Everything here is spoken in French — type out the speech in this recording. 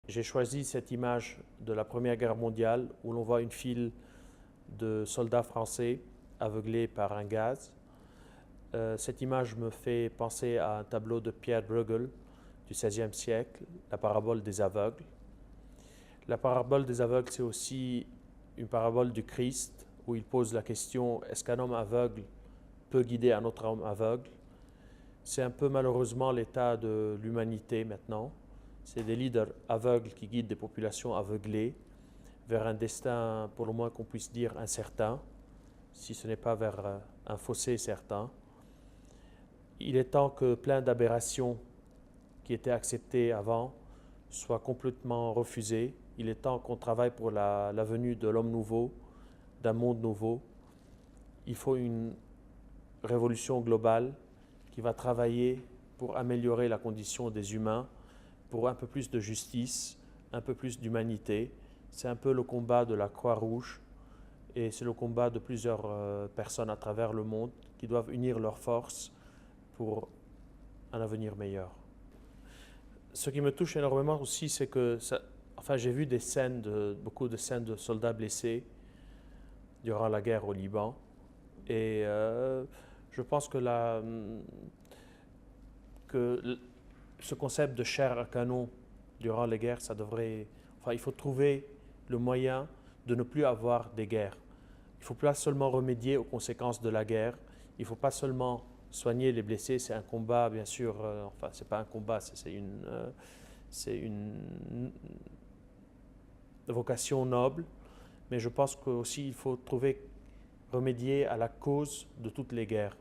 J'ai choisi cette image de la Première Guerre mondiale où l'on voit une file de soldats français aveuglés par un gaz. Cette image me fait penser à un tableau de Pierre Bruegel du XVIe siècle, la parabole des aveugles. La parabole des aveugles, c'est aussi une parabole du Christ où il pose la question, est-ce qu'un homme aveugle peut guider un autre homme aveugle? C'est un peu malheureusement l'état de l'humanité maintenant. C'est des leaders aveugles qui guident des populations aveuglées vers un destin, pour le moins qu'on puisse dire, incertain, si ce n'est pas vers un fossé certain. Il est temps que plein d'aberrations qui étaient acceptées avant soient complètement refusées. Il est temps qu'on travaille pour la venue de l'homme nouveau, d'un monde nouveau. Il faut une révolution globale qui va travailler pour améliorer la condition des humains, pour un peu plus de justice, un peu plus d'humanité. C'est un peu le combat de la Croix-Rouge et c'est le combat de plusieurs personnes à travers le monde qui doivent unir leurs forces pour un avenir meilleur. Ce qui me touche énormément aussi, c'est que j'ai vu beaucoup de scènes de soldats blessés durant la guerre au Liban et je pense que ce concept de chair à canon durant les guerres, il faut trouver le moyen de ne plus avoir des guerres. Il ne faut pas seulement remédier aux conséquences de la guerre, il ne faut pas seulement soigner les blessés, c'est un combat, bien sûr, c'est pas un combat, c'est une vocation noble, mais je pense qu'aussi il faut remédier à la cause de toutes les guerres.